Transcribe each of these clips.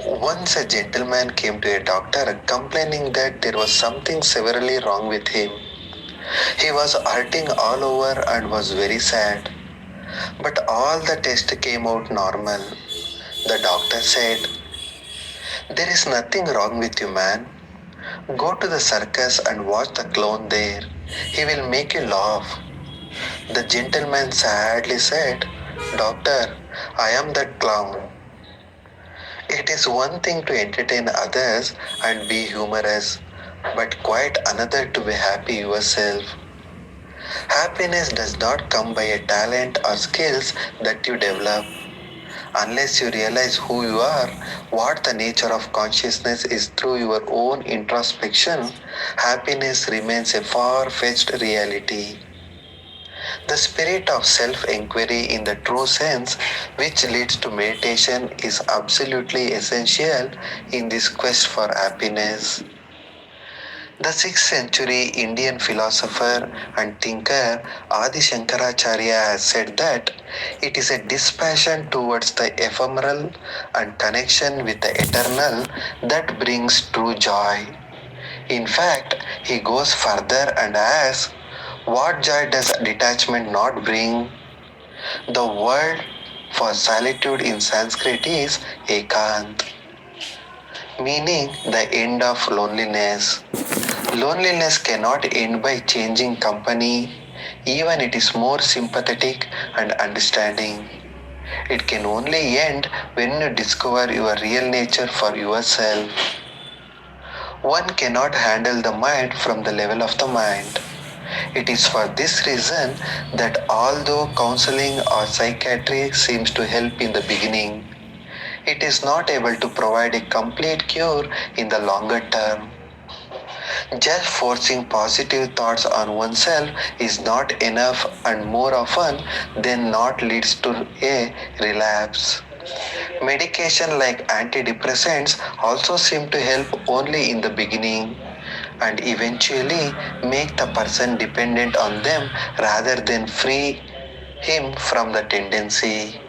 Once a gentleman came to a doctor complaining that there was something severely wrong with him. He was hurting all over and was very sad. But all the tests came out normal. The doctor said, "There is nothing wrong with you, man. Go to the circus and watch the clown there. He will make you laugh." The gentleman sadly said, "Doctor, I am that clown." It is one thing to entertain others and be humorous, but quite another to be happy yourself. Happiness does not come by a talent or skills that you develop. Unless you realize who you are, what the nature of consciousness is through your own introspection, happiness remains a far fetched reality. The spirit of self inquiry in the true sense, which leads to meditation, is absolutely essential in this quest for happiness. The 6th century Indian philosopher and thinker Adi Shankaracharya has said that it is a dispassion towards the ephemeral and connection with the eternal that brings true joy. In fact, he goes further and asks, what joy does detachment not bring? The word for solitude in Sanskrit is ekant, meaning the end of loneliness. Loneliness cannot end by changing company, even it is more sympathetic and understanding. It can only end when you discover your real nature for yourself. One cannot handle the mind from the level of the mind. It is for this reason that although counseling or psychiatry seems to help in the beginning, it is not able to provide a complete cure in the longer term. Just forcing positive thoughts on oneself is not enough and more often than not leads to a relapse. Medication like antidepressants also seem to help only in the beginning and eventually make the person dependent on them rather than free him from the tendency.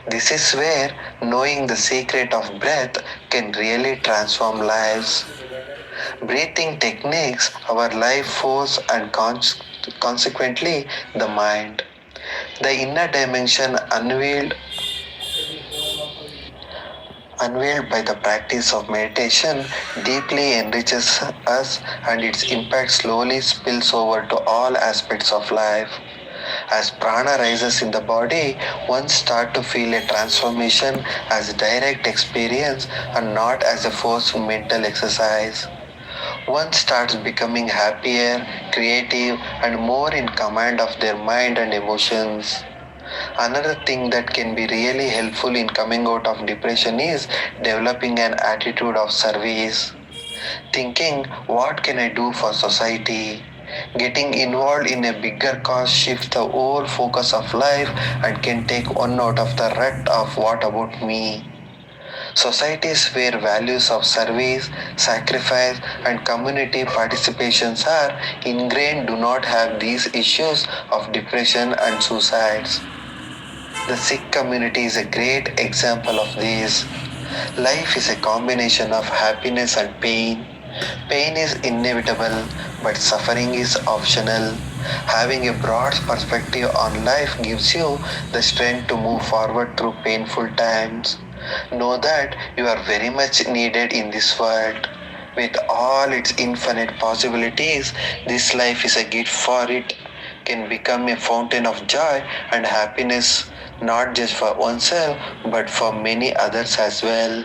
This is where knowing the secret of breath can really transform lives. Breathing techniques, our life force, and consequently the mind. The inner dimension unveiled by the practice of meditation deeply enriches us and its impact slowly spills over to all aspects of life. As prana rises in the body, one starts to feel a transformation as direct experience and not as a forced mental exercise. One starts becoming happier, creative, and more in command of their mind and emotions. Another thing that can be really helpful in coming out of depression is developing an attitude of service. Thinking, what can I do for society? Getting involved in a bigger cause shifts the whole focus of life and can take one out of the rut of what about me. Societies where values of service, sacrifice, and community participations are ingrained do not have these issues of depression and suicides. The Sikh community is a great example of this. Life is a combination of happiness and pain. Pain is inevitable, but suffering is optional. Having a broad perspective on life gives you the strength to move forward through painful times. Know that you are very much needed in this world. With all its infinite possibilities, this life is a gift for it, can become a fountain of joy and happiness, not just for oneself, but for many others as well.